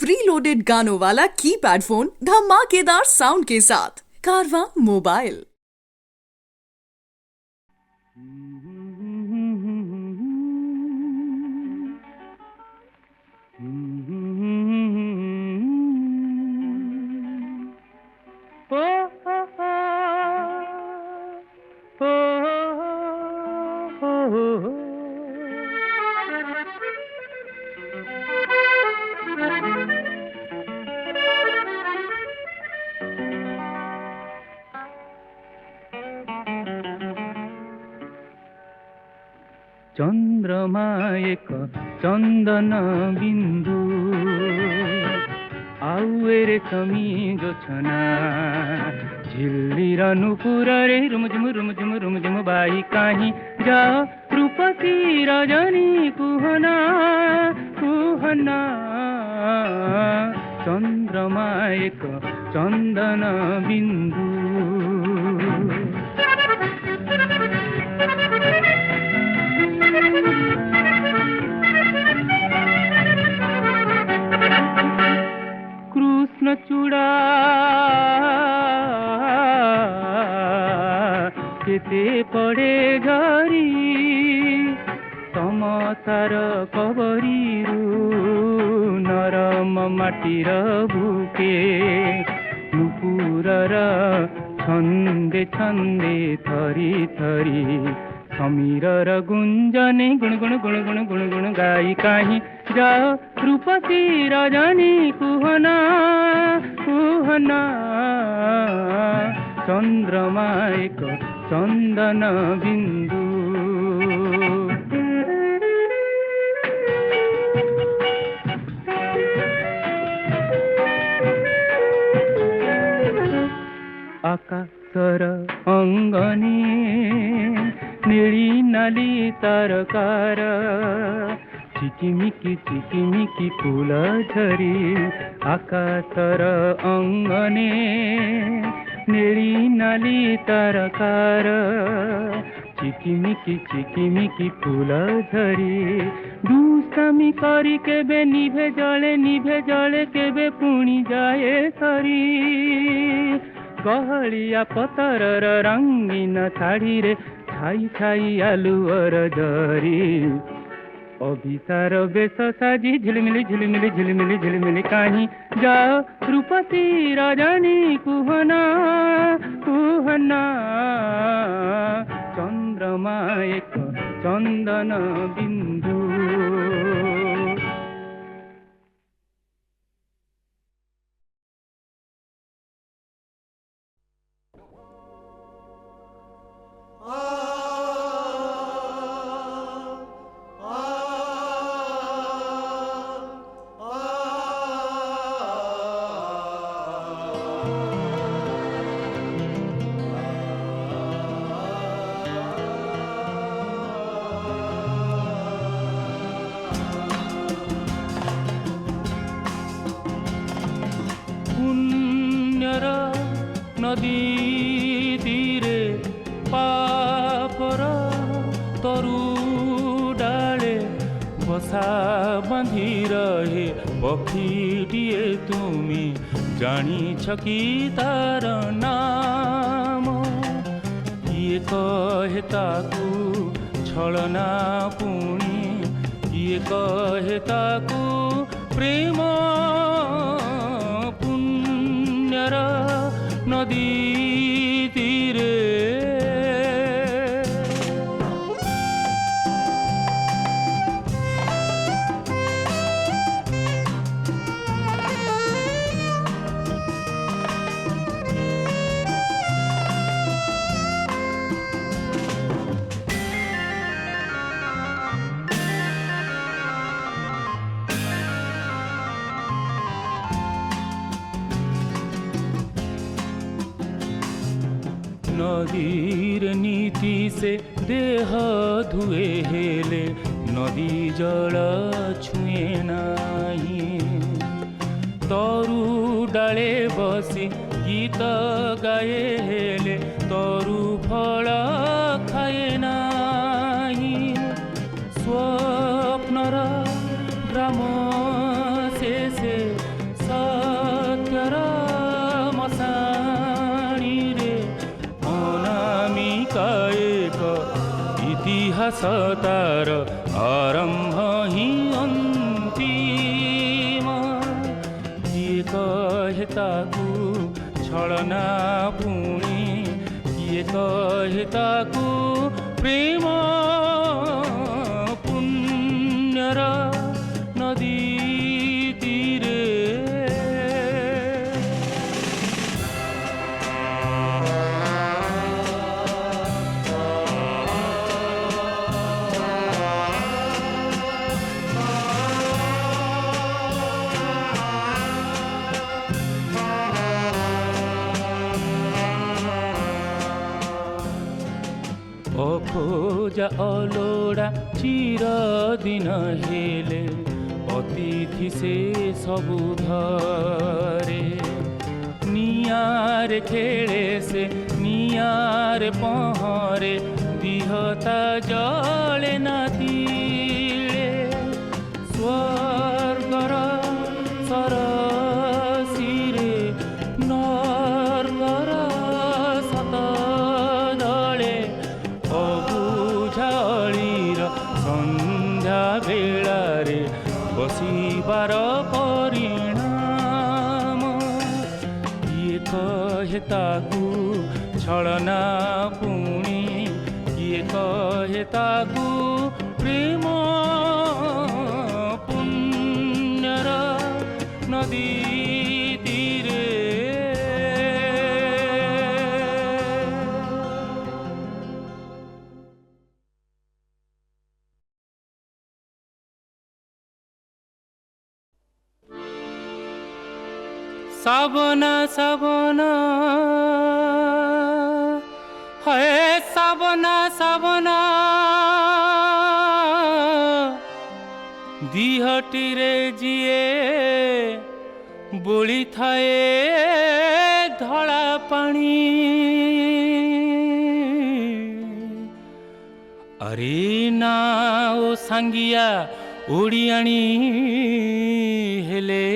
Pre loaded गानों वाला keypad phone धमाकेदार साउंड के साथ कारवां मोबाइल। चन्द्रमा एक चन्दन बिन्दु आउरे कमी जो छना झिल्लिरनु पुररे रुमझुम बाई काहीँ जा रूपसी रजनी कुहना कुहना चन्द्रमा एक चन्दन बिन्दु कृष्ण चूड़ा केते पड़े घरी समतार कबरीरू नरम माटीर बुके नुपुरर छन्दे छन्दे थरी थरी समीरर गुंजने गुण गुण गुण गुण गुण गुण गाई काहीँ जाओ रूपसी रजनी कुहना कुहना चन्द्रमा एक चन्दन बिन्दु आकाशर अङ्गने नीली नाली तरकार चिकिमिकी फूल झरी आकाशर अङ्गने नीली नाली तरकार चिकिमिकी फूल झरी दुष्टामी करी केबे निभे जले केबे पुणी जाए सरी गहलिया पतरर रंगीन शाढ़ी रे छाई छाई आलुअर जरी अभिसार बेस साजी झिलमिली काहीँ जाओ रूपसी रजनी कुहना कुहना चन्द्रमा एक चन्दन बिन्दु नदी तीरे पापर तरु डाले बसा बांधी रहे पक्षीटिए तुमी जानिछ कि तार नाम किए कहे ताकू छलना पुणी किए कहे ताकू प्रेम पुण्यर नदी तीरे नदीर नीति से देह धुए हेले नदी जल छुए नाही तरु डाले बसी गीत गाए हेले तरु फल खाए नाही स्वप्नर ग्राम शेषे तार आरंभ ही अंतिम किए कहे ताकू छलना पुणी किए कहे ताकू प्रेम पुण्यर नदी तीरे ଅଖୋଜା ଅଲୋଡ଼ା ଚିର ଦିନ ହେଲେ ଅତିଥି ସେ ସବୁ ଧରେ ନିଆଁରେ ଖେଳେ ସେ ନିଆଁରେ ପହଁରେ ଦିହତା ଜଳେ ନା ତିଳେ ସ୍ୱର୍ଗର ସରସିରେ ନର୍ଗର ସତ ଜଳେ ଅବୁଝାଳିର ସନ୍ଧ୍ୟା ବେଳାରେ ବସିବାର ପରିଣାମ କିଏ କହେ ତାକୁ ଛଳନା ପୁଣି କିଏ କହେ ତାକୁ ପ୍ରେମ ପୁଣ୍ୟର ନଦୀ ତୀରେ साबना साबना है साबना साबना दिहटीरे जिए बोली थाए धड़ा पानी अरे ना ओ सांगिया ओडियाणी हेले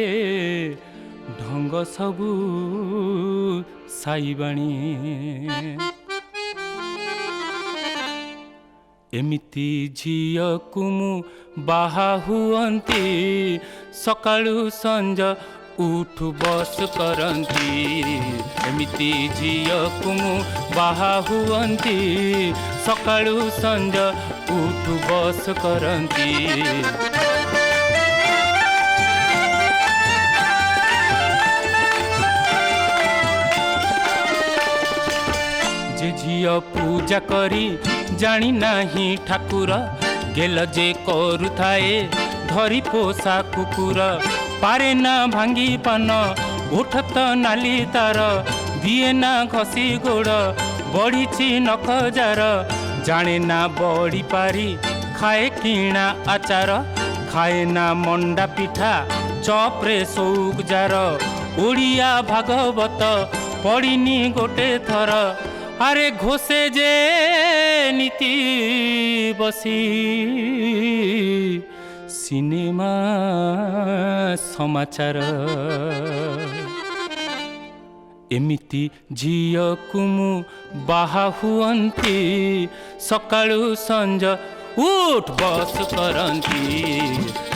ढंग सबू साईबाणी एमिति झियो कुमु बाहा हुअंती सकाळु संज उठु बस करंती एमिति झियो कुमु बाहा हुअंती सकाळु संज उठु बस करंती झियो पूजा करी जानी नाही ठाकुर गेल जे करुथाए धरी पोषा कुकुर पारे ना भांगी पान उठत नाली तार दिए ना घसी गोड़ बढ़ी नखजार जाने ना बड़ी पारी खाए किणा आचार खाए ना मंडा पिठा चपरे सौक जार ओडिया भागवत पड़िनी गोटे थर अरे घोषे जे नीति बसी सिनेमा समाचार एमिति झियो कुमु बाहा हुअंती सकाळु संज उठ बस करंती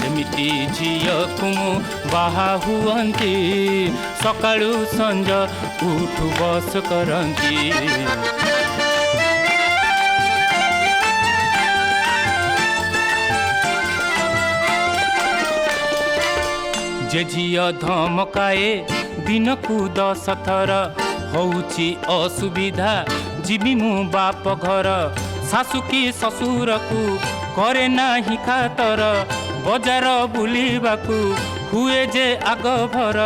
एमिति झियो कुमु बाहा हुअंती सकाळु संज उठ बस करंती जे झियो धमकाए दिनकू 10 थर होउची असुविधा जीवी मु बाप घर सासु की ससुर को करे नाही खातर बजार बुलिबाकू हुए जे आग भर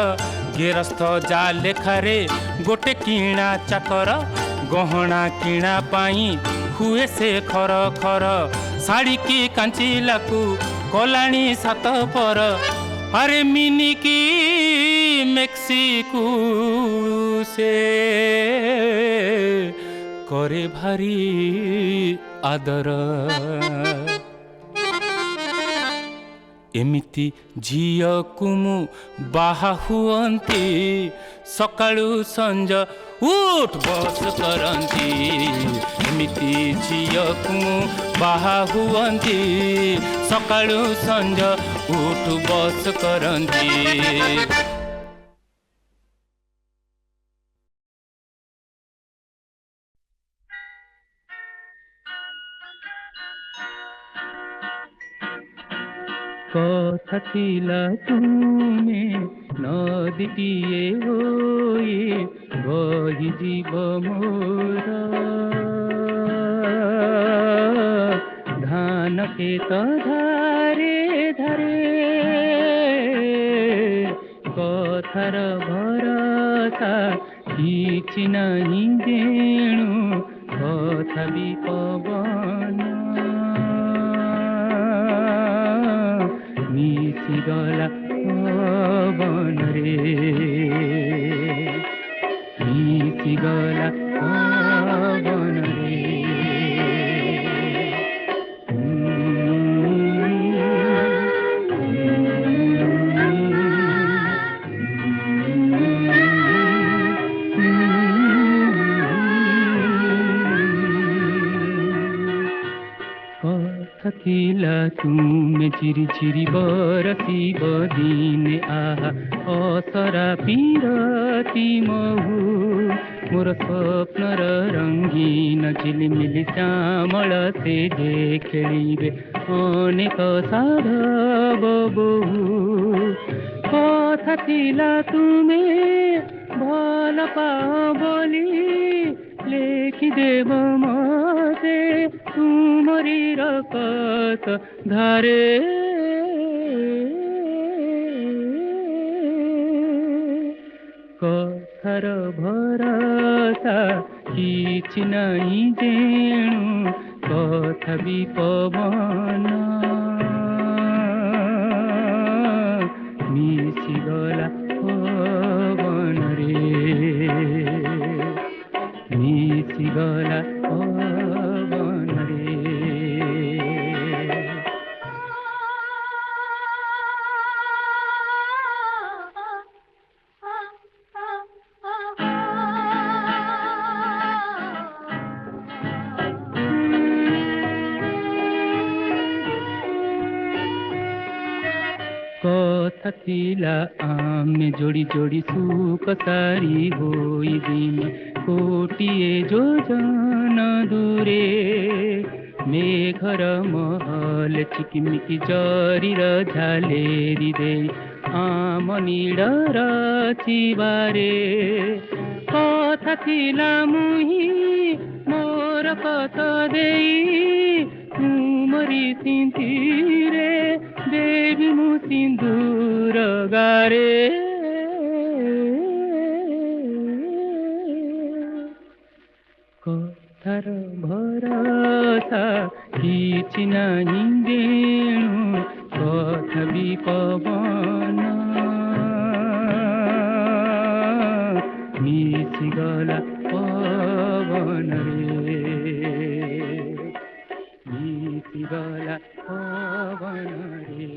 गेरस्थ जा लेखारे गोटे किणा चाकर गहना किणा पाई हुए से खर खर साड़ी की कांचिलाकू कलाणी 7 पर अरे मिनी की मेक्सिको से करे भारी आदर एमिति झियकु मु बाहा हुअन्ति सकाळु संज उठ बस करन्ति एमिति झियकु मु बाहा हुअन्ति सकाळु संज उठ बस करन्ति। কথা ଥିଲା ତୁମେ ନଦୀଟିଏ ହୋଇ ବହିଯିବ ମୋର ଧାନ କ୍ଷେତ ଧାରେ ଧାରେ କଥାର ଭରସା କିଛି ନାହିଁ ଯେଣୁ କଥା ବି ପବନ ମିଶିଗଲା ପବନରେ ମିଶିଗଲା ପବନରେ ଥିଲା ତୁମେ ଚିରି ଚିରି ବରସିବ ଦିନେ ଆହା ଅସରା ପିରତି ମହୁ ମୋର ସ୍ୱପ୍ନର ରଙ୍ଗୀନ ଝିଲିମିଲି ଶ୍ୟାମଳ ସେ ଯେ ଖେଳିବେ ଅନେକ ସାଧବ ବହୁ କଥା ଥିଲା ତୁମେ ଭଲ ପାଅ ବୋଲି ଲେଖିଦେବ ମତେ ତୁମରି ରକତ ଧାରେ କଥାର ଭରସା କିଛି ନାହିଁ ଯେଣୁ କଥା ବି ପବନ ମିଶିଗଲା ପବନରେ ମିଶିଗଲା ପବନରେ କଥା ଥିଲା ଆମେ ଯୋଡ଼ି ଯୋଡ଼ି ସୁଖ ସାରି ହୋଇ ଦିନେ କୋଟିଏ ଯୋଜନ ଦୂରେ ମେଘର ମହଲ ଚିକିମିକି ଜରିର ଝାଲେରି ଦେଇ ଆମ ନୀଡ଼ର ଚିବାରେ କଥା ଥିଲା ମୁହିଁ ମୋର କଥା ଦେଇ ତୁମରି ସିନ୍ଥିରେ ଦେବି ମୁଁ ସିନ୍ଦୁର ଗାରେ କଥାର ଭରସା କିଛି ନାହିଁ ଯେଣୁ କଥା ବି ପବନ ମିଶିଗଲା ପବନରେ ମିଶିଗଲା ପବନରେ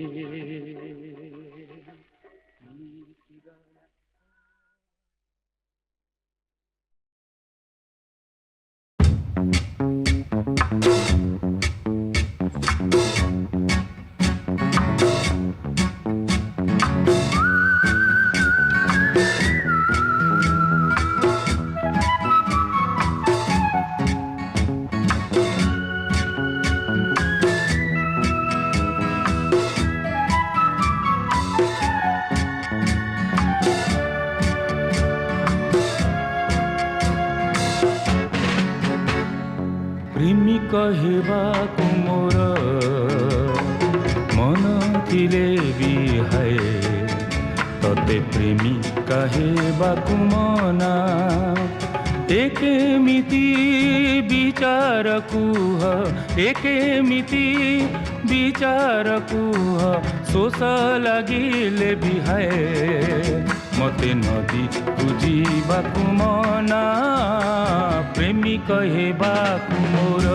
प्रेमी कहवाकु मोर मन थिले भी हाय तते प्रेमी कहवाकु मना एकेमिति विचार कुह एकेमिति विचार कुह शोष लागिले भी हाय मते नदी बुझिबाकु मना प्रेमी कहवाकु मोर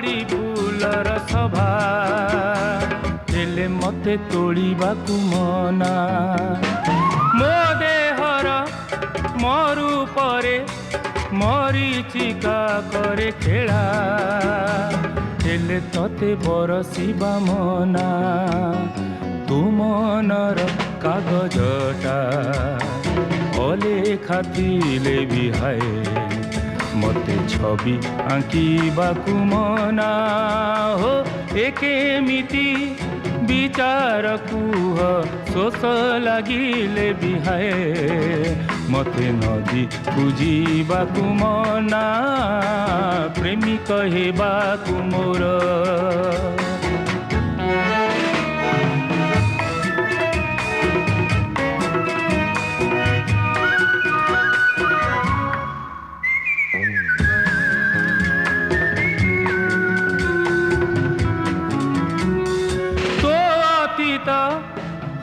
माड़ी फूलर सभा हेले मते तोड़िबाकु मना मो देहर मरु परे मरीचिका करे खेला हेले तते बरसिबा मना तू मनर कागजटा अलेखा थिले भी हाय मते छवि आंकिबाकु मना हो एकेमिति विचार कुह शोष लागिले भी हाय मते नदी बुझिबाकु मना प्रेमिक हेबाकु मोर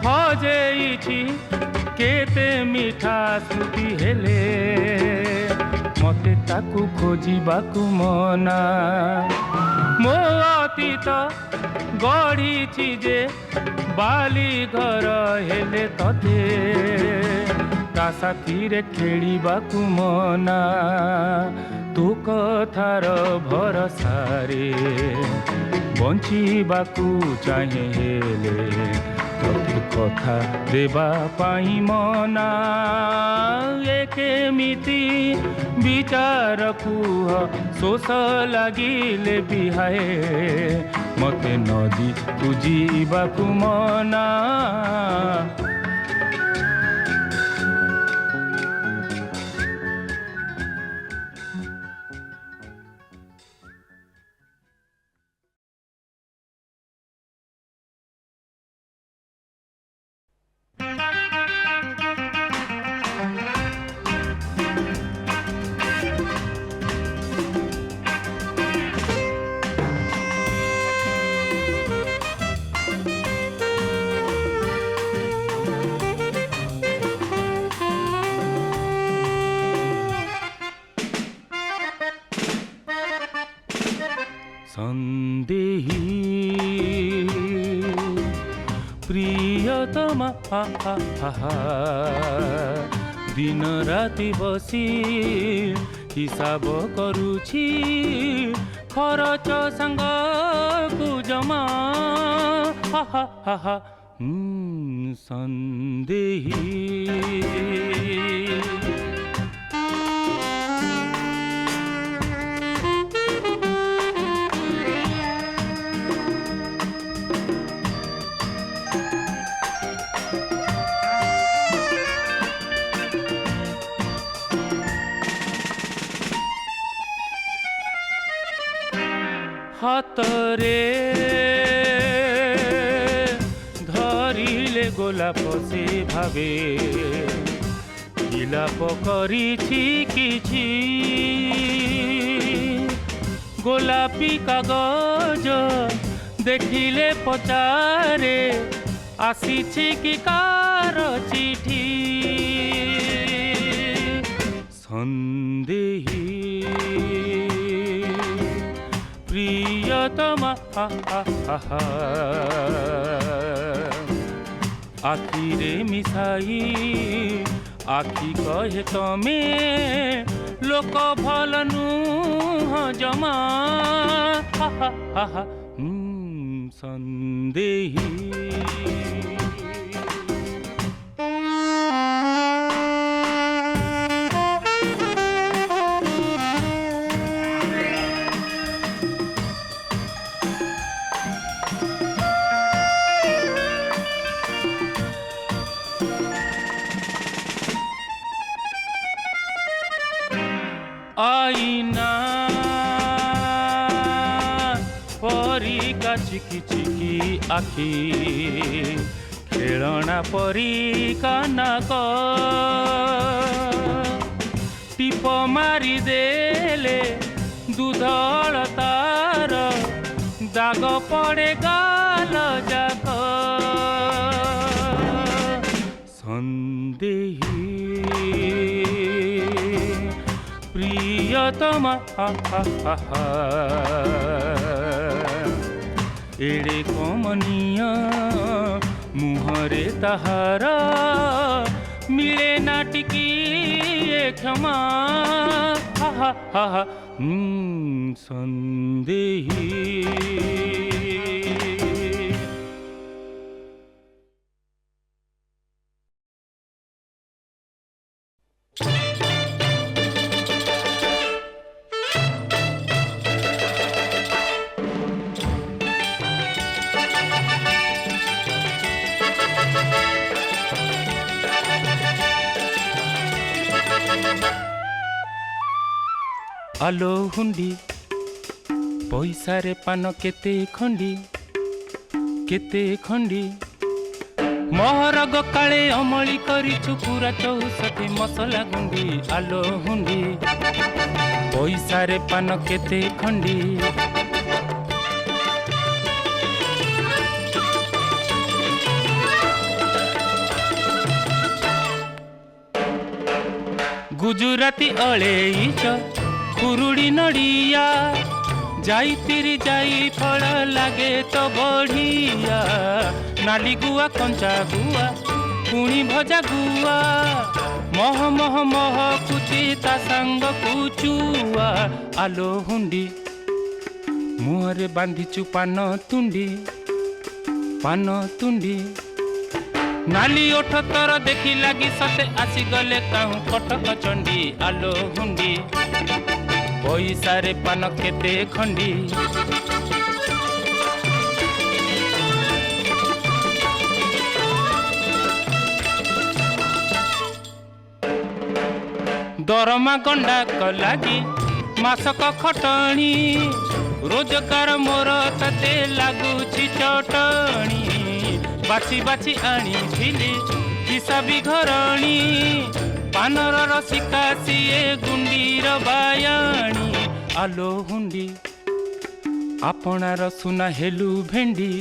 हजेइछि केते मिठा स्मृति हेले मते ताकु खोजिबाकु मना मो अतीत गढ़िछि जे बाली घर हेले तते ता साथीरे खेलिबाकु मना तू कथार भरसारे बंचिबाकु चाहे हेले तोते कथा देबा पाई मना एकेमिति विचार कुह शोष लागिले बिहाए मते नदी बुझिबाकु मना संदेही प्रियतमा दिन राति बसी हिसाब करुछि खरच संगकु जमा संदेही हातरे धरिले गोलाप से भावे गिलाप करिछि किछि गोलापी कागज देखिले पचारे आसीछि कि कार चिठी संदेही प्रियतमा आखिरे मिसाई आखि कहे तमे लोक भल नुह जमा संदेही आईना परी का चिकी चिकी आखी खेलना परी का नाक टीप मारी देले दूधल तार दाग पड़े गाल जाक संदेही प्रियतमा एड़े कमनिया मुहरे ताहार मिले ना टिकिए क्षमा हा हा हा हा संदेही। आलो हुंडी पैसा रे पान केते खंडी महरग काले अमली करिछु पूरा 64 मसला गुंडी। आलो हुंडी पैसा रे पान केते खंडी गुजराती अळेईच कुरुड़ी नड़िया जाई तिरी जाई फल लागे तो बढ़िया नाली गुआ कंचा गुआ पुणी भजा गुआ मह मह मह कुची ता संग कुचुआ। आलो हुंडी मुहरे बांधिचु पान तुंडी नाली ओठ तर देखी लगी सते आसी गले काहू कटक चंडी। आलो हुंडी पैसा रे पान केते खंडी दरमा गंडा कलागी मासक खटणी रोजगार मोर तते लागुछि चटणी बाची बाची आनी भिली हिसाबी घरणी पानर रसिका सिए गुंडीर बायाणी। आलो हुंडी आपणार सुना हेलु भेंडी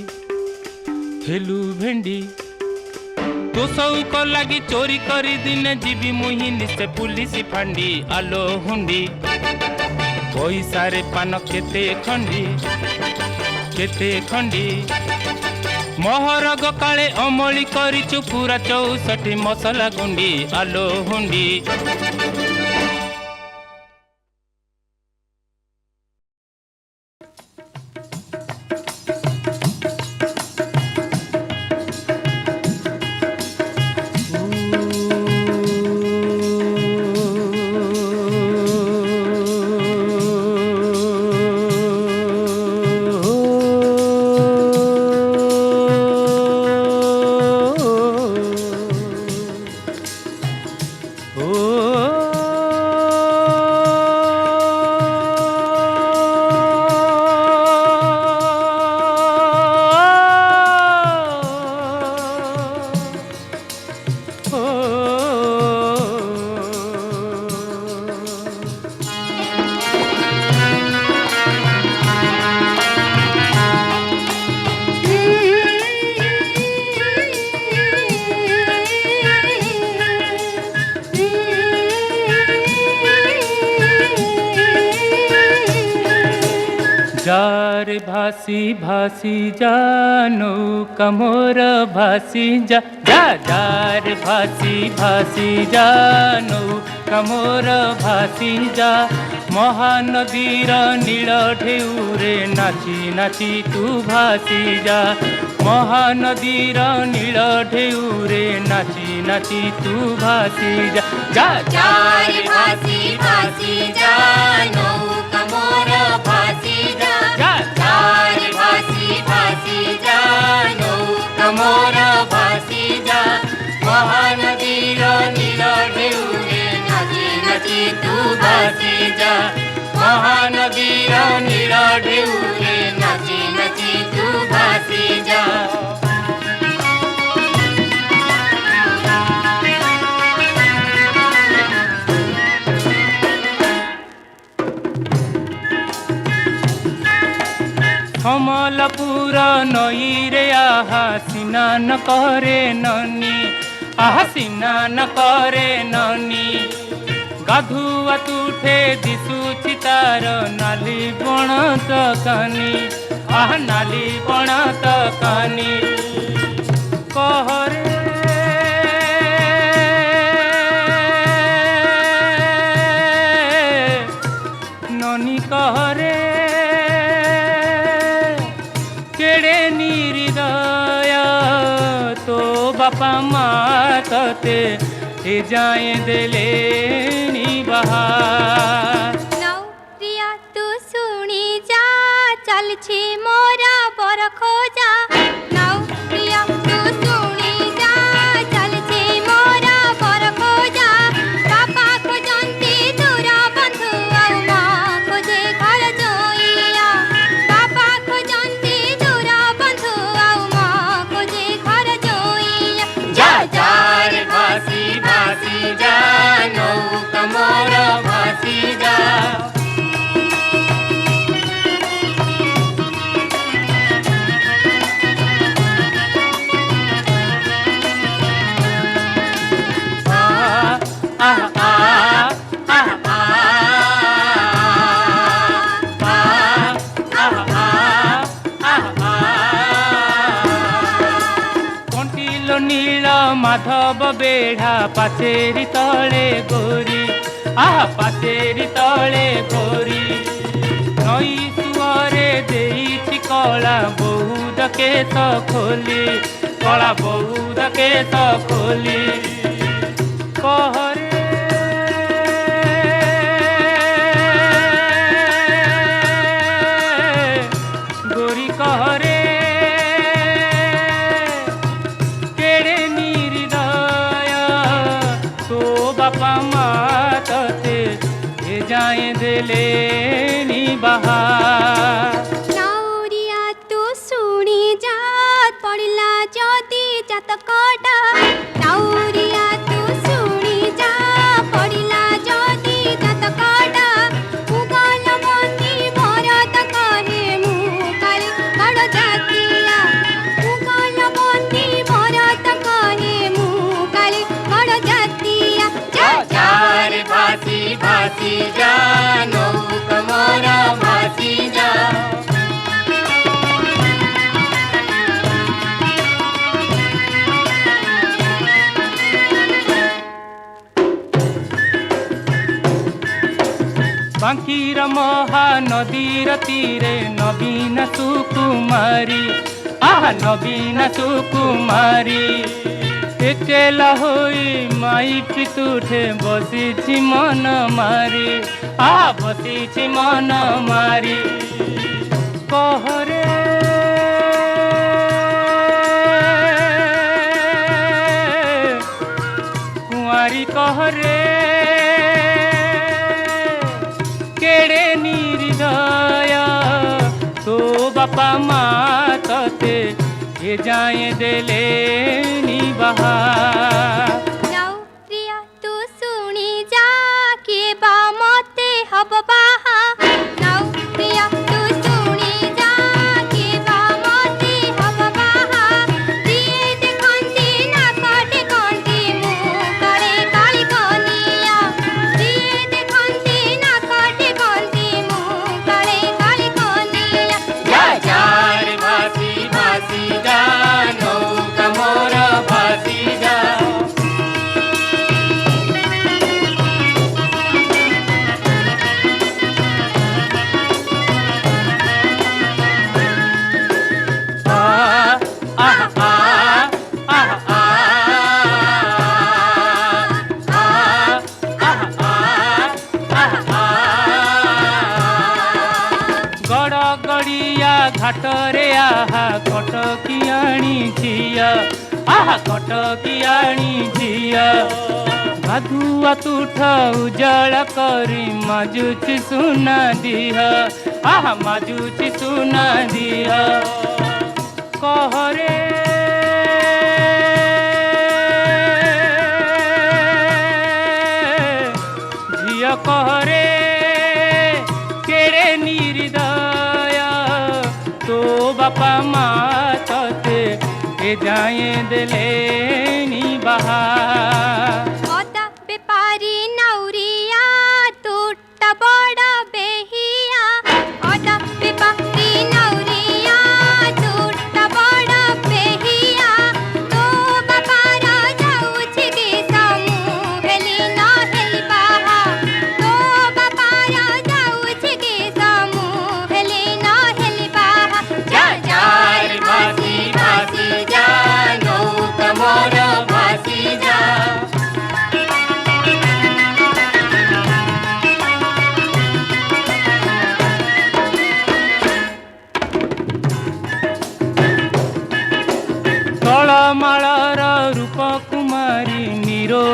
तो सौक लगी चोरी करी दिने जीवी मुही निस्ते पुलिस फांडी। आलो हुंडी पैसा रे पान केते खंडी महरग काले अमली करिछु पूरा 64 मसला गुंडी। आलो हुंडी जार भासी भासी जा नौका मोर भासी जा जा जार भासी भासी जा नौका मोर भासी जा महानदीर नील ढेउरे नाची नाची तू भासी जा महानदीर नील ढेउरे नाची नाची तू भासी जा जा जार भासी भासी जा नौका मोर भासी जा जार भासी भासी जा नौका मोर भासी जा महानदीर नील ढेउरे नाची नाची तू भासी जा महानदीर नील ढेउरे नाची नाची तू भासी जा। कमलपुर नई रे आहा स्नान करे ननी आहा स्नान करे ननी गाधुआ तुठे दिशुछि तार नाली बण तकानी आह नाली बणा तकानी कहरे ननी कहरे केड़े निर्दय तो बापा माँ तते ए जाए देले बाहर नौरिया तू सुनी जा चल छी मोरा बर खोजा नौरिया तू सुनी जा चल छी मोरा बर खोजा बापा खोजंती दूरा बंधु आउ माँ खोजे घर जोइया बापा खोजंती दूरा बंधु आउ माँ खोजे घर जोइया जा जा रे भासी भासी जा नौका मोरा भासी जा कंटिलो नील माधव बेढ़ा पाचेरी तले गोरी आह पाचेरी तले गोरी नई सुअरे देइछि कला बहुद केस खोली कला बहुद केस खोली कहरे गोरी कहरे केड़े निर्दय तो बापा माँ तते ए जाए देले बाहर नौरिया तू सुनी जा पड़िला जदी जातकटा नौरिया तू सुनी जा पड़िला जदी जातकटा उगल बंदी भरत कहे मु काली बड़ जातिया उगल बंदी भरत कहे मु काली बड़ जातिया जा जा रे भासी भासी जा नौका मोरा भासी जा बांकीर महानदीर तीरे नवीन सुकुमारी आह नवीन सुकुमारी एकेला होई माई पितुठे बसिछि मन मारी आह बसिछि मन मारी कहरे कुंवारी कहरे केड़े निर्दय तो बापा माँ तते ए जाए देले बाहर नौरिया तू सुनी जा के बा मते हब बाहा नौरिया तू सुनी जा के बा मते हब बाहा दिए देखंती ना कटे कंती मु करे काली कनिया दिए देखंती ना कटे कंती मु करे काली कनिया जा जा रे भासी भासी जा नौका मोरा भासी जा गड़गड़िया घाटरे आहा कटकियाणी झिया आहा कटकियाणी झिया गाधुआ तुठ उजळ करी माजुछि सुना दिह आहा माजुछि सुना दिह कहरे झिया कहरे केड़े निर्दय तो बापा माँ तते ए जाए देले बाहर अदा बेपारी नौरिया टूट बड़ बेहिया अदा बेपारी नौरिया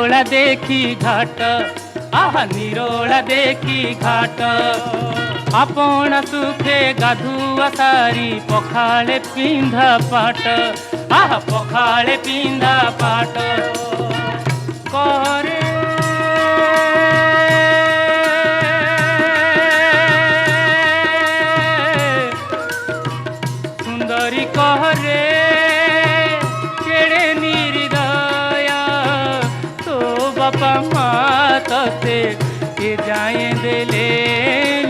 निरोला देखी घाट आहा निरोला देखी घाट आपण सुखे गाधुआ सारी पखाळे पिंधा पाट आहा पखाळे पिंधा पाट करे सुंदरी कहरे केड़े निर्दया तो बापा माँ तते के जाए देले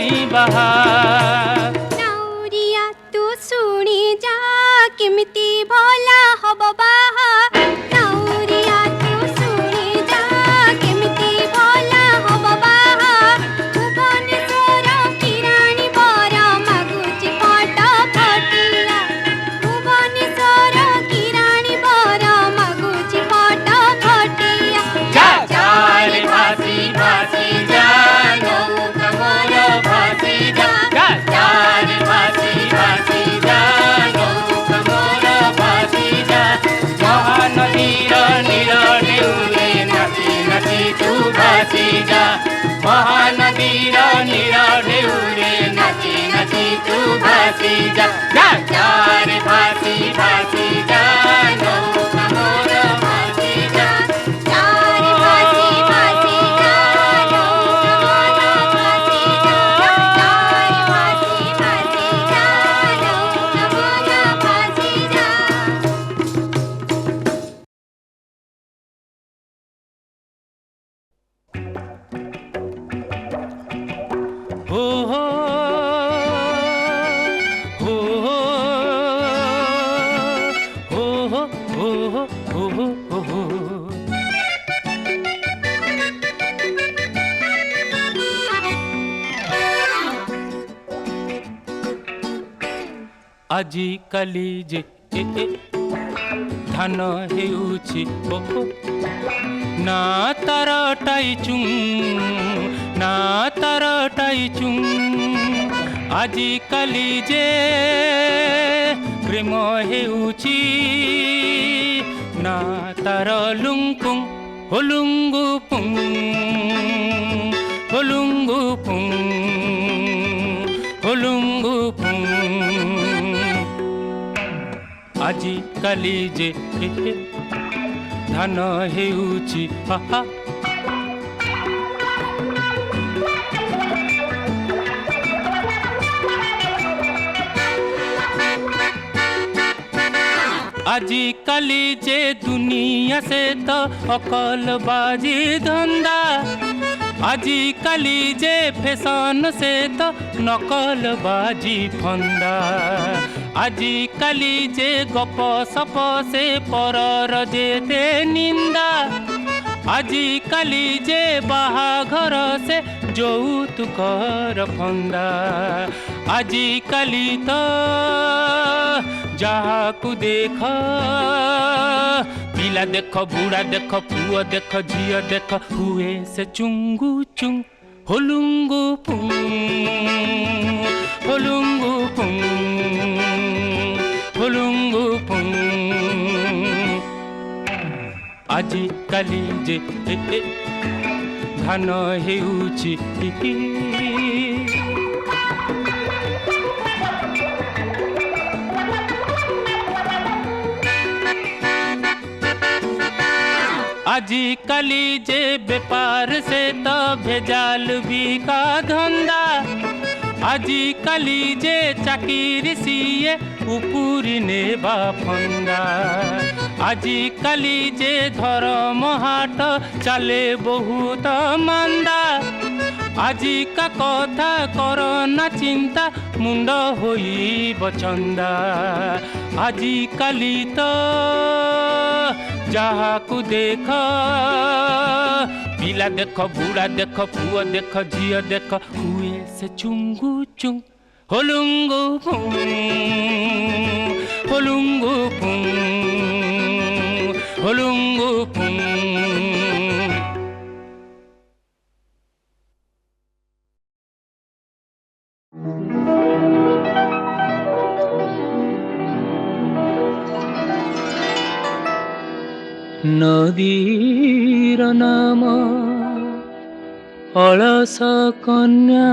नी बहा नाउरिया तू सुनी जा केमिति भला हब बाहा नाउरिया तू सुनी जा केमिति भला हब बाहा भुवनेश्वर किराणी बर मागुची फट फटिया भुवनेश्वर किराणी बर मागुची फट फटिया जा जा रे भासी भासी जा नौका मोर भासी जा जा जा रे भासी भासी जा नौका मोर भासी जा महानदीर नीर ढेउरे नाची नाची तू भासी जा महानदीर नीर ढेउरे नाची नाची तू भासी जा जा जा रे भासी भासी जा नौका मोर भासी जा चारे भासी भासी जा नौका मोर भासी जा चारे भासी भासी जा नौका मोर भासी जा हो हो हो हो हो हो हो हो आजी काली जे धान हेउछि हो ना तार टाइचुं ना तार टाइचुं आजी काली जे प्रेम हेउछि ना तार लुंकुं होलुंगु पुं होलुंगु पुं होलुंगु पुं आजी काली जे धान हेउछि हा हा आजी काली जे दुनिया से तो अकल बाजी धंधा आजी काली जे फैशन से तो नकल बाजी फंदा आजी काली जे गप सप से परर जेते निंदा आजी काली जे बाहाघर से যৌতুকর ফন্দা ଆଜିକାଲି ତ ଯାହାକୁ ଦେଖ ପିଲା ଦେଖ ବୁଢ଼ା ଦେଖ ପୁଅ ଦେଖ ଝିଅ ଦେଖ ହୁଏ ସେ ଚୁଙ୍ଗୁ ଚୁଙ୍ଗ ହୋଲୁଙ୍ଗୁ ପୁଙ୍ଗ ହୋଲୁଙ୍ଗୁ ପୁଙ୍ଗ ହୋଲୁଙ୍ଗୁ ପୁଙ୍ଗ ଆଜିକାଲି ଯେ ଧାନ ହେଉଛି आजिकाली जे व्यापार से तो भेजाल भी का धंधा आजिकाली जे चाकिरी सीए उपुरी नेबा फंदा आजिकाली जे धर्म हाट चले बहुत मंदा आजिका कथा करना चिंता मुंड होई बचंदा आजिकाली तो ଯାହାକୁ ଦେଖ ପିଲା ଦେଖ ବୁଢ଼ା ଦେଖ ପୁଅ ଦେଖ ଝିଅ ଦେଖ ହୁଏ ସେ ଚୁଙ୍ଗୁ ଚୁଙ୍ଗ ହୋଲୁଙ୍ଗୁ ପୁଙ୍ଗ ହୋଲୁଙ୍ଗୁ ପୁଙ୍ଗ ହୋଲୁଙ୍ଗୁ ପୁଙ୍ଗ नदीर नाम अलस कन्या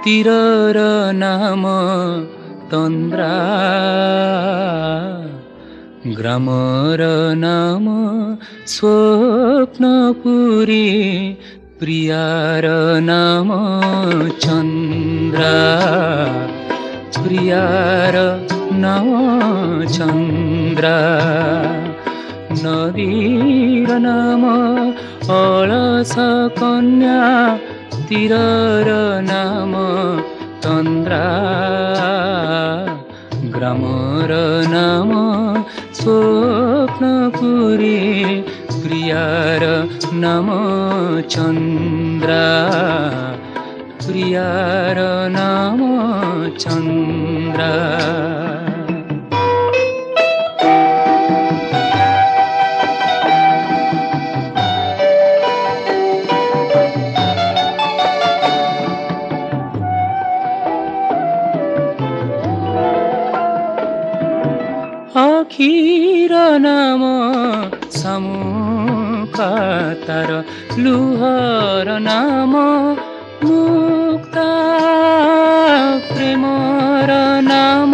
तीरर नाम तन्द्रा ग्रामर नाम स्वप्नपुरी प्रियार नाम चन्द्रा प्रियार नाम चन्द्रा नदीर नाम अलस कन्या तीरर नाम तन्द्रा ग्रामर नाम स्वप्नपुरी प्रियार नाम चन्द्रा प्रियार नाम चन्द्रा आखिर नाम सामुखा तार लुहर नाम मुक्ता प्रेमर नाम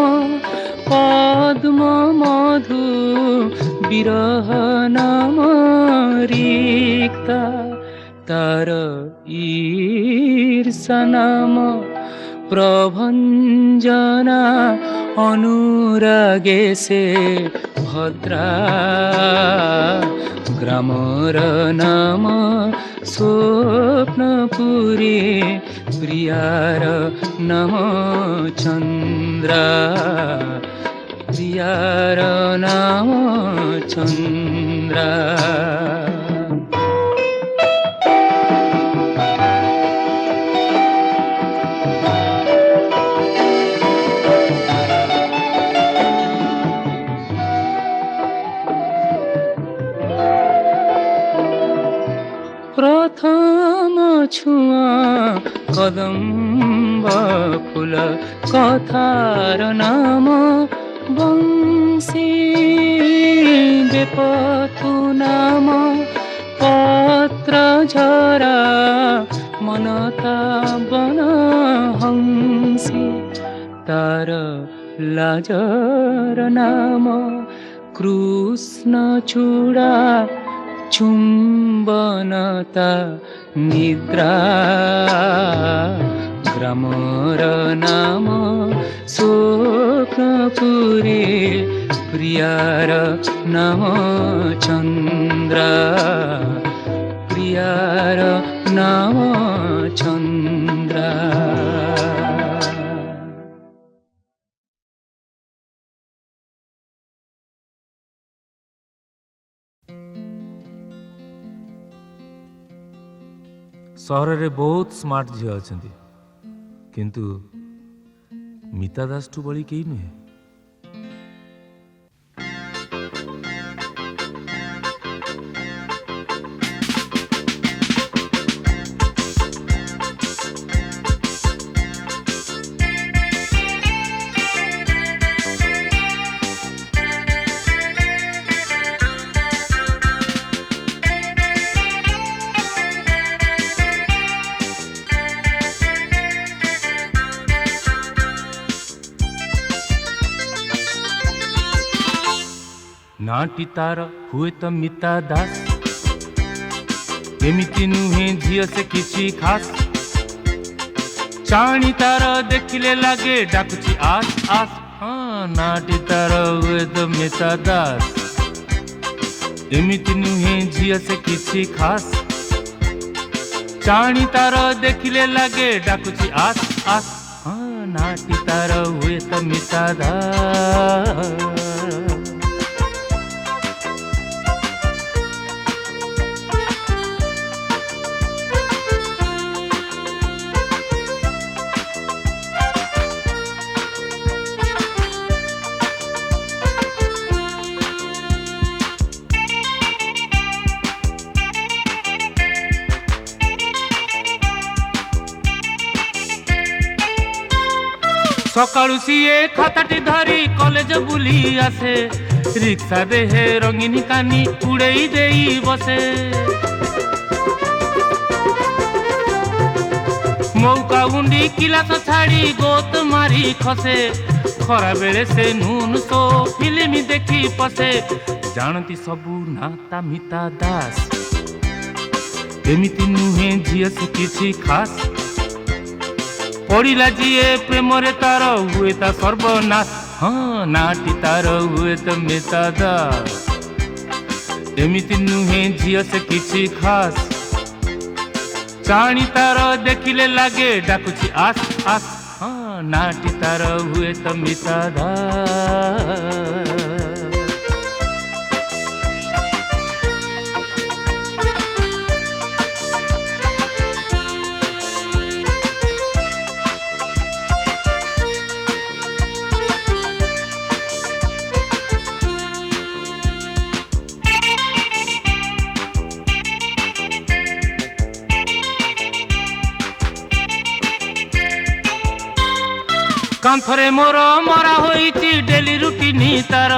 पद्म मधु विरह नाम रिक्ता तार ईर्षा नाम प्रभञ्जना अनुरागे से भद्रा ग्रामर नाम स्वप्नपुरी प्रियार नाम चन्द्रा प्रियार नाम चन्द्रा प्रथम छुआ कदम्ब फूल कथार नाम बंशी बेपतु नाम पत्र झरा मनता बन हंसी तार लाजर नाम कृष्ण चूड़ा चुम्बनता निद्रा ग्रामर नाम स्वप्नपुरी प्रियार नाम चन्द्रा प्रियार नाम चन्द्रा सहर रे बहुत स्मार्ट झील अच्छा किंतु मिता दास टू बड़ी कई नुहे। नाटी तार हुए तो मिता दास एमिति नुहे झील से किछि खास चाणी तार देखिले लागे डाकुची आस आस हाँ नाटी तार हुए तो मिता दास एमिति नुहे झील से किछि खास चाणी तार देखिले लागे डाकुची आस आस हाँ नाटी तार हुए तो मिता दास। सकाळु सीए खाताटी धरी कॉलेज बुली आसे रिक्शा रे हे रंगीनी कानी उड़ेई देई बसे मौका उंडी किलास छाड़ी गोत मारी खसे खरा बेले से नून सो फिल्म देखी पसे जानती सबू नाता मिता दास एमिति नुहे झियो से किछि खास पड़िला जीए प्रेम रे तार हुए ता सर्वनाश हाँ नाटी तार हुए तो मिता दास एमिति नुहे झियो से किछि खास चाणी तार देखिले लागे डाकुची आस आस हाँ नाटी तार हुए तो मिता दास कांथरे मोर मरा होईची डेली रूटीन तार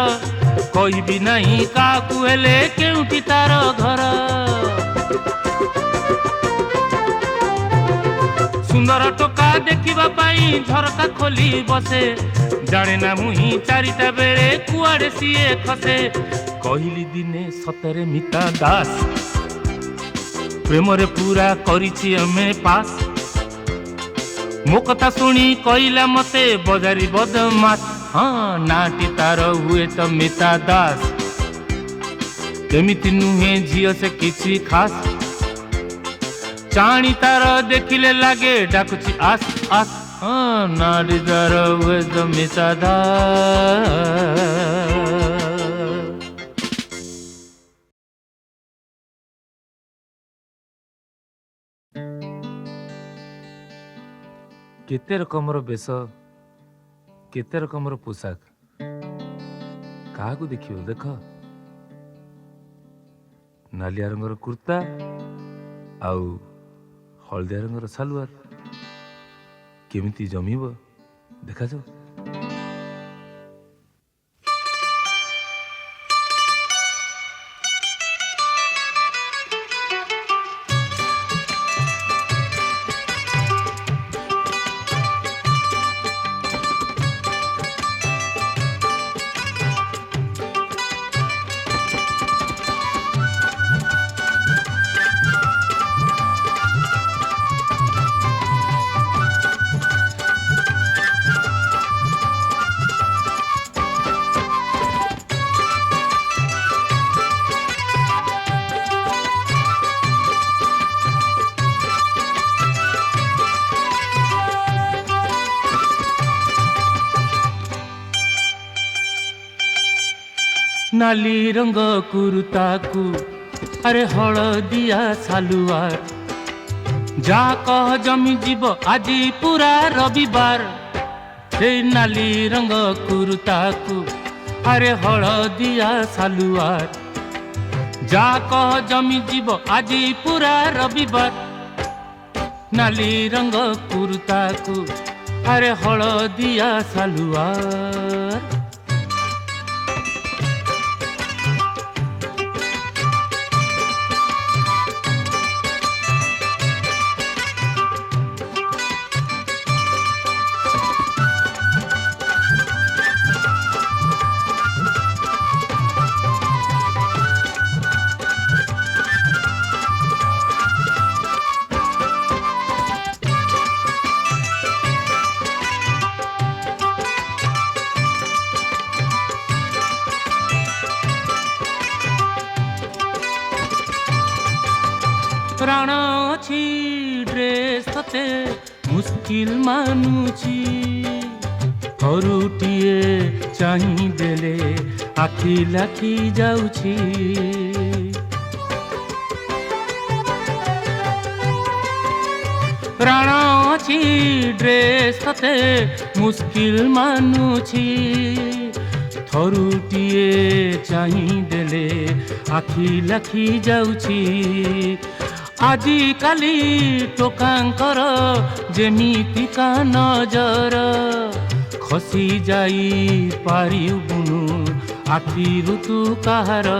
कहबी नहीं काकू हेले केउटी तार घर सुंदर टोका देखिबा पाई झरका खोली बसे जाने ना मुही चारिटा बेले कुआड़े सीए खसे कहली दिने सतरे मिता दास प्रेम रे पूरा करिछि हमें पास मो कथा सुनी कहला मते बजारी बदमाश हाँ नाटी तार हुए तो मिता दास एमिति नुहे झियो से किछि खास चाणी तार देखिले लागे डाकुची आस आस हाँ नाटी तार हुए तो मिता दास केते रकमर बेश केते रकमर पोशाक काहाकू देखियो देख नालिया रंगर कुर्ता आउ हलदिया रंगर सालवार केमिति जमीब देखा जाओ नाली रंग कुर्ताकू अरे हलदिया सालुआर जा कह जमी जीव आज पूरा रविवार हे नाली रंग कुर्ताकू अरे हलदिया सालुआर जा कह जमी जीव आज पूरा रविवार नाली रंग कुर्ताकू अरे हलदिया सालुआर प्राण अछि ड्रेस तते मुस्किल मानुछि हरुटिए चाहि देले आखि लाखि जाउछि प्राण अछि ड्रेस तते मुस्किल मानुछि थरुटिए चाहि देले आखि लाखि जाउछि आजी काली टोकांकर जेमिति का नजर ଖସି ଯାଇ ପାରିବୁନୁ ଆଖିରୁ ତୁ କାହାର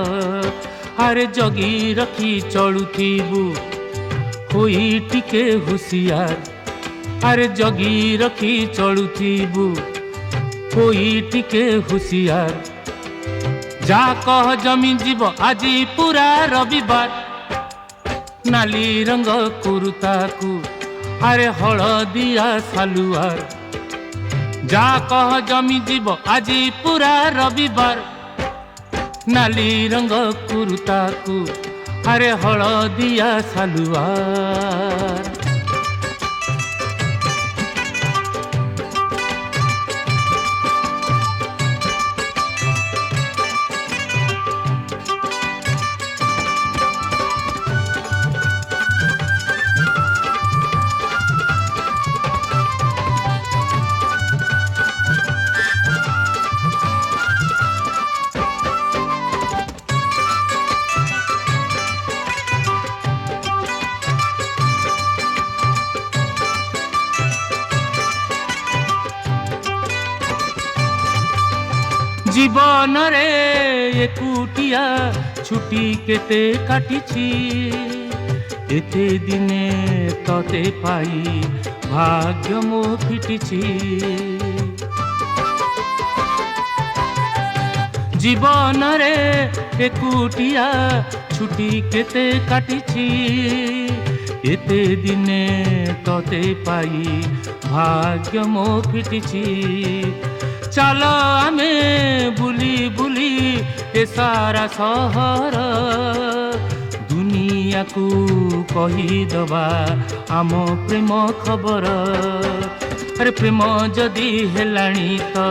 ଆରେ ଜଗି ରଖି ଚଳୁଥିବୁ ହୋଇ ଟିକେ ହୁସିଆର ଆରେ ଜଗି ରଖି ଚଳୁଥିବୁ ହୋଇ ଟିକେ ହୁସିଆର ଯା କହ ଜମି ଯିବ ଆଜି ପୁରା ରବିବାର ନାଲି ରଙ୍ଗ କୁରୁତାକୁ ଆରେ ହଳଦିଆ ସାଲୁଆର ଯା କହ ଜମି ଯିବ ଆଜି ପୁରା ରବିବାର ନାଲି ରଙ୍ଗ କୁରୁତାକୁ ଆରେ ହଳଦିଆ ସାଲୁଆର জীবনরে একুটিয়া ছুটি কেতে কাটিছি এতে দিনে ততে পাই ভাগ্য মো ফিটিছি জীবনরে একুটিয়া ছুটি কেতে কাটিছি এতে দিনে ততে পাই ভাগ্য মো ফিটিছি चल आमे बुली बुली ए सारा सहर दुनिया को कहीदबा आम प्रेम खबर अरे प्रेम जदि हेलाणी तो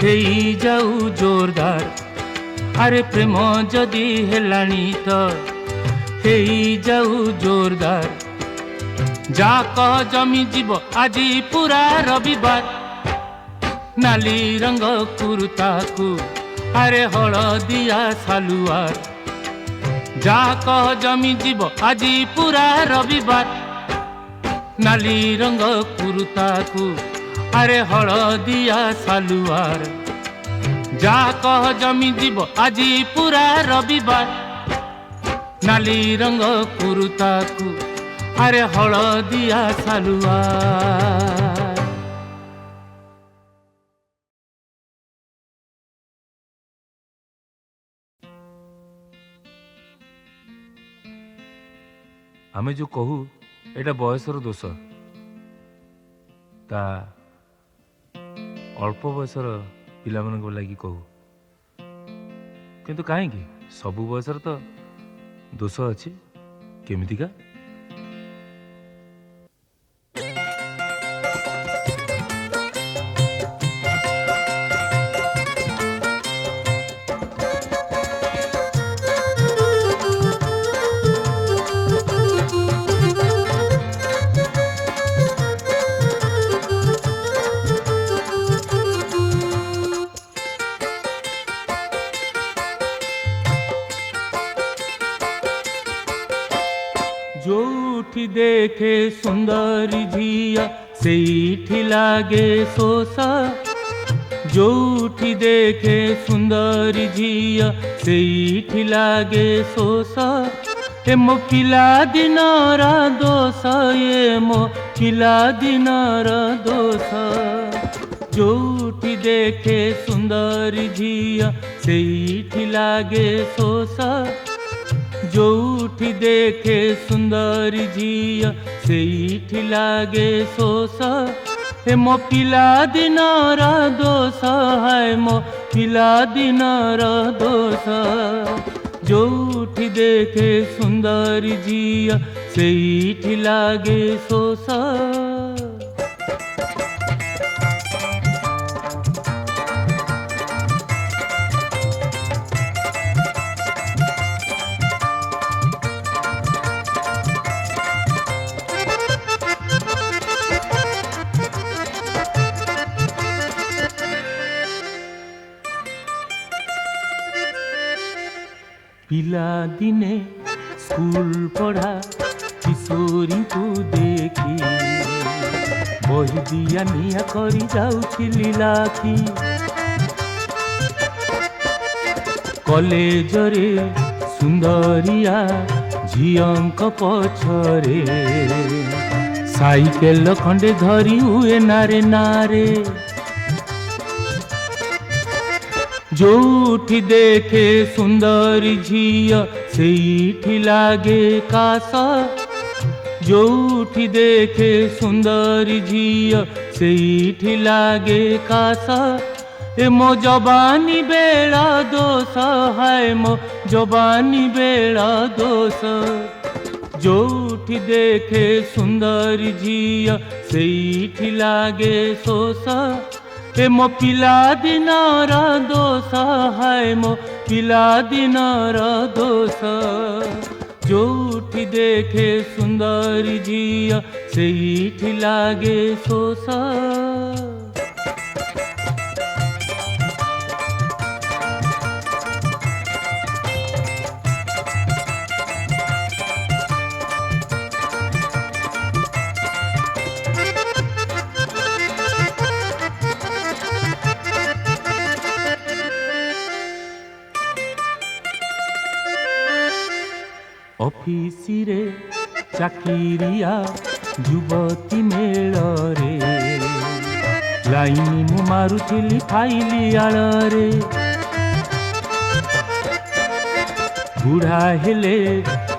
हेई जाऊ जोरदार अरे प्रेम जदि हेलाणी तो हेई जाऊ जोरदार जा कह जमी जीव आजी पूरा रविवार नाली रंग कुर्ताकू अरे हलदिया सालुआर जा कह जमी जीव आजी पूरा रविवार नाली रंग कुर्ताकू अरे हलदिया सालुआर जा कह जमी जीव आजी पूरा रविवार नाली रंग कुर्ताकू अरे हलदिया सालुआर आमे जो कहू एटा बयसर दोष ता अल्प बयसर पिला मन लगी कहू किंतु कहीं सबु बयसर तो दोष अच्छी केमितिका जोठी देखे सुंदरी झिया सेठी लागे सोसा जोठी देखे सुंदरी झिया सेठी लागे सोसा ए मो पिला दिनर दोष ये मो पिला दिनर दोष जोठी देखे सुंदरी झिया सेठी लागे सोसा जोठी देखे सुंदरी झिया सेठी लागे सोस हे मो पिला दिनर दोष है मो पिला दिनर दोष जोठी देखे सुंदरी झिया सेठी लागे सोस पिला दिने स्कूल पढ़ा किशोरी को देखी ବହି ଦିଆ ନିଆ କରି ଯାଉଥିଲି ଲାଖି କଲେଜରେ ସୁନ୍ଦରିଆ ଝିଅଙ୍କ ପଛରେ ସାଇକେଲ ଖଣ୍ଡେ ଧରି ହୁଏ ନାରେ ନାରେ ଯୋଉଠି ଦେଖେ ସୁନ୍ଦରୀ ଝିଅ ସେଇଠି ଲାଗେ କାଶ ଯୋଉଠି ଦେଖେ ସୁନ୍ଦରୀ ଝିଅ ସେଇଠି ଲାଗେ କାଶ ए मो जवानी बेड़ा दोष है मो जवानी बेड़ा दोष जोठी देखे सुंदर झिया सेठी लागे सोस ए मो पिला दिनर दोष है मो पिला दिनर दोष जोठी देखे सुंदर झिया सेठी लागे सोस ऑफिसिरे चाकिरिया युवती मेलरे लाइन मु मारुथिली फाइली आलरे बुढ़ा हेले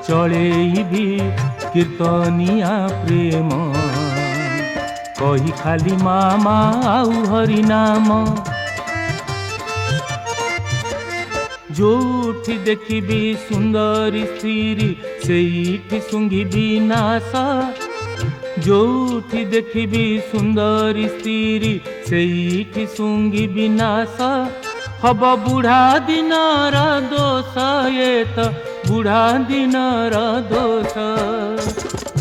चलेइबी कीर्तनिया प्रेम कही खाली मामा आउ हरि नाम जोठी देखिबी सुंदरी स्त्री सेठी सुंघिबी नाश जोठी देखिबी सुंदरी स्त्री सेठी सुंघिबी नाश हब बुढ़ा दिनर दोष ये तो बुढ़ा दिनर दोष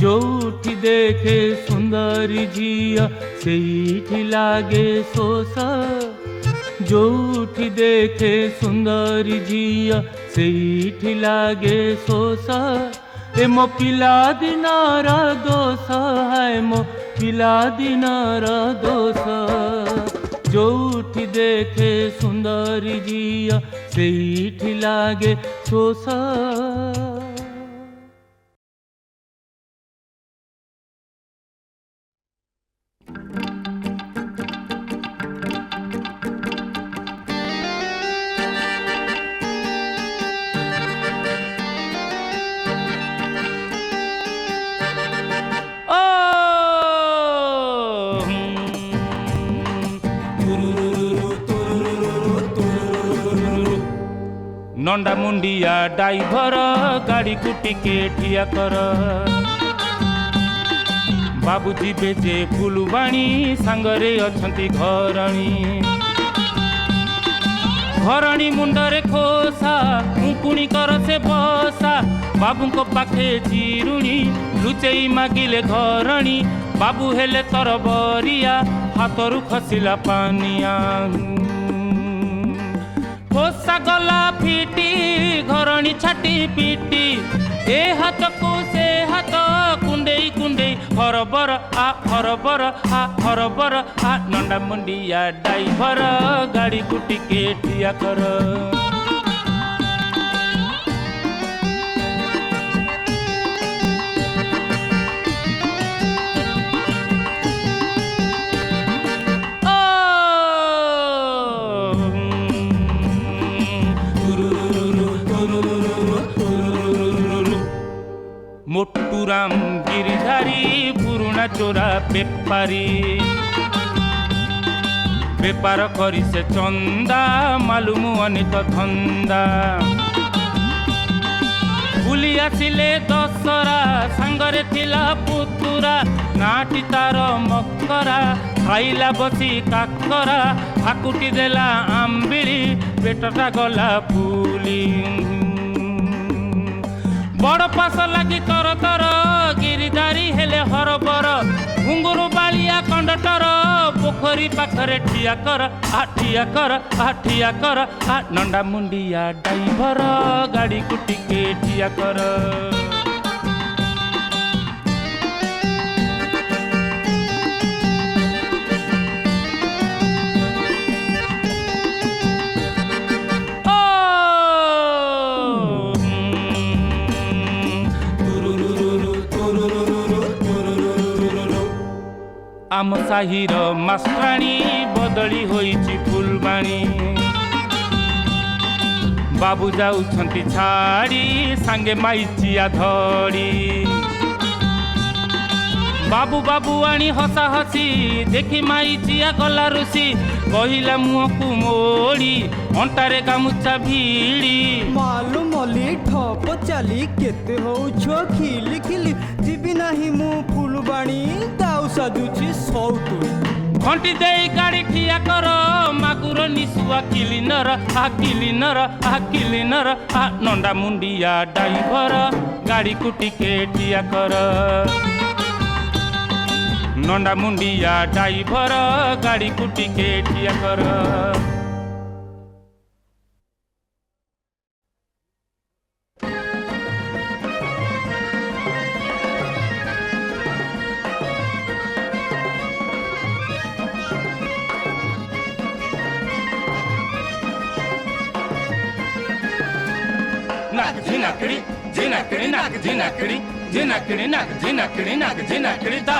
जोठी देखे सुंदरी झिया सेठी लागे सोस जोठी देखे सुंदरी झिया सेठी लागे सोस ए मो पिला दिनर दोष है मो पिला दिनर दोष जोठी देखे सुंदरी झिया सेठी लागे सोस नंडा मुंडिया ड्राइवर गाड़ी को टिके ठिया कर बाबूजी बेजे फुलबाणी सांगरे अछंती घरणी घरणी मुंडरे खोसा मुकुणी कर से बसा बाबू को पाखे चिरुणी लुचेई मागिले घरणी बाबू हेले तरबरिया हाथरू खसिला पानिया खोसा गला फिटी घरणी छाटी पिटी ए हाथ को से हाथ कुंडेई कुंडेई हरबर आ हरबर आ नंडा मुंडिया ड्राइवर गाड़ी को टिके ठिया कर मोटूराम गिरिधारी पुरुणा चोरा बेपारी बेपार करी से चंदा मालूम अनित धंदा बुली आसिले दशरा सांगरे थिला पुतुरा नाटी तार मकरा खाइला बसी काकरा हाकुटी देला आंबिली पेटटा गला फुली बड़ पास लगी तर तर गिरिधारी हेले हरबर घुंगुरु बालिया कंडक्टर पोखरी पाखरे ठिया कर आ नंडा मुंडिया ड्राइवर गाड़ी को टिके ठिया कर आम साहिर मास्ट्राणी बदली होइछि फुलबाणी बाबू जाउछंती छाड़ी सांगे माइचिया धड़ी बाबू बाबू आनी हसा हसी देखी माइचिया गला रुसी कहिला मुह को मोड़ी अंटारे गामुचा भीड़ी मालू मली ठप चाली केते होउछो खिली खिली जीवी नाही मु फुलबाणी दाउ साजुची सौतुरी घंटी दे गाड़ी ठिया कर मागुर निसुआ किलिनर नंडा मुंडिया ड्राइवर गाड़ी को टिके ठिया कर नंडा मुंडिया ड्राइवर गाड़ी को टिके ठिया कर नाक झिनाकड़ी झिनाकड़ी नाक झिनाकड़ी झिनाकड़ी नाक झिनाकड़ी नाक झिनाकड़ी दा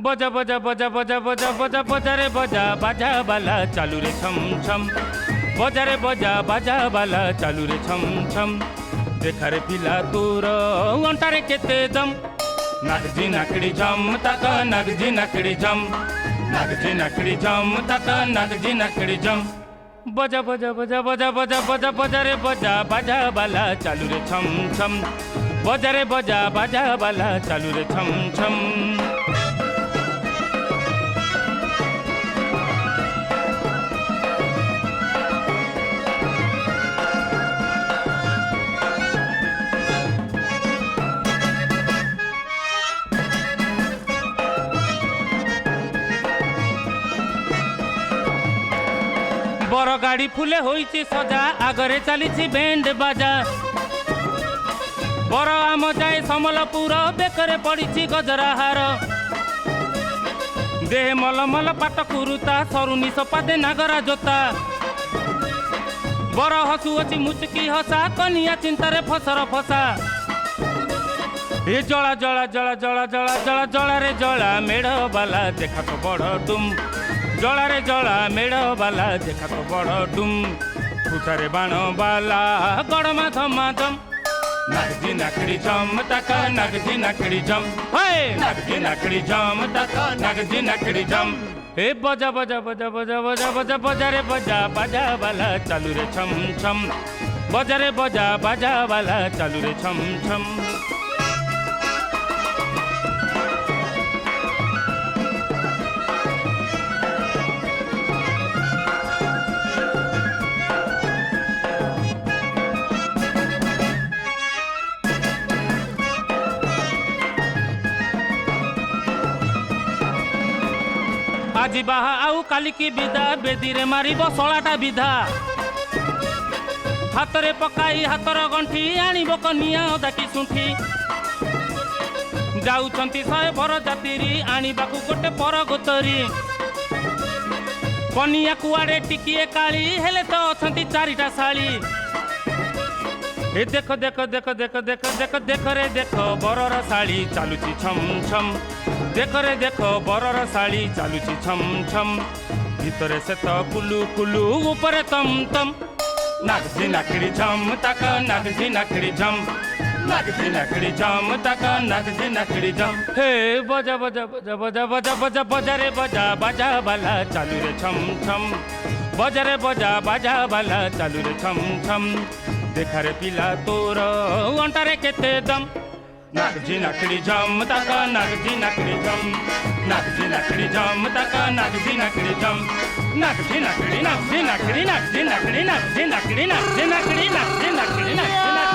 बजा बजा बजा बजा बजा बजा बजा रे बजा बाजा बाला चालू रे छम छम बजा रे बजा बाजा बाला चालू रे छम छम देखा रे पिला तोर अंटारे केते दम नाक झिनाकड़ी झम तक नाक झिनाकड़ी झम नाक झिनाकड़ी झम तक नाक झिनाकड़ी झम बजा बजा बजा बजा बजा बजा बजा रे बजा बाजा बाला चालू रे छम छम बजा रे बजा बाजा बाला चालू रे छम छम बर गाड़ी फुले होइछि सजा आगरे चलीछि बैंड बाजा बर आम जाए समलपुर बेकरे पड़िछि गजरा हार देह मलमल पाट कुरुता सरुनी सपादे नागरा जोता बर हसुअछि मुचकी हसा कनिया चिंतारे फसर फसा ए जला जला जला जला जला जला जला रे जला मेढ़ बाला देखा तो बड़ डुम जला रे जला मेढ़ बाला देखा तो बड़ डुम फुटारे बाण बाला गड़मा धमा धम नागजी नाकड़ी जम तका नागजी नाकड़ी जम हे नागजी नाकड़ी जम तका नागजी नाकड़ी जम हे बजा बजा बजा बजा बजा बजा बजा रे बजा बाजा बाला चालू रे छम छम बजा रे बजा बाजा बाला चालू रे छम छम আজি बाहा आउ काली की विदा बेदी रे मारिब सलाटा विधा हातरे पकाई हातर गंठी आनिब कनिया दाकी सुंठी जाउछंती 100 बर जातिरी आनिबाकू गोटे पर गोतरी कनिया कुआडे टिकिए काली हेले तो अछंती 4टा साली ए देखो देखो देखो देखो देखो देखो देखो रे देखो बरर साली चालुची छम छम देखो रे देखो बरर साली चालुची छम छम भीतरे से तो कुलू कुलू ऊपरे तम तम नागजी नाकड़ी झम तक नागजी नाकड़ी झम नागजी नाकड़ी झम तक नागजी नाकड़ी झम हे बजा बजा बजा बजा बजा बजा बजा रे बजा बाजा बाला चालू रे छम छम बजा रे बजा बाजा बाला चालू रे छम छम देखा रे पिला तोर अंटारे केते दम नागजी नाकड़ी झम तक नागजी नाकड़ी झम नागजी नाकड़ी झम तक नागजी नाकड़ी झम नागजी नाकड़ी नागजी नाकड़ी नागजी नाकड़ी नागजी नाकड़ी नागजी नाकड़ी नागजी नाकड़ी नागजी नाकड़ी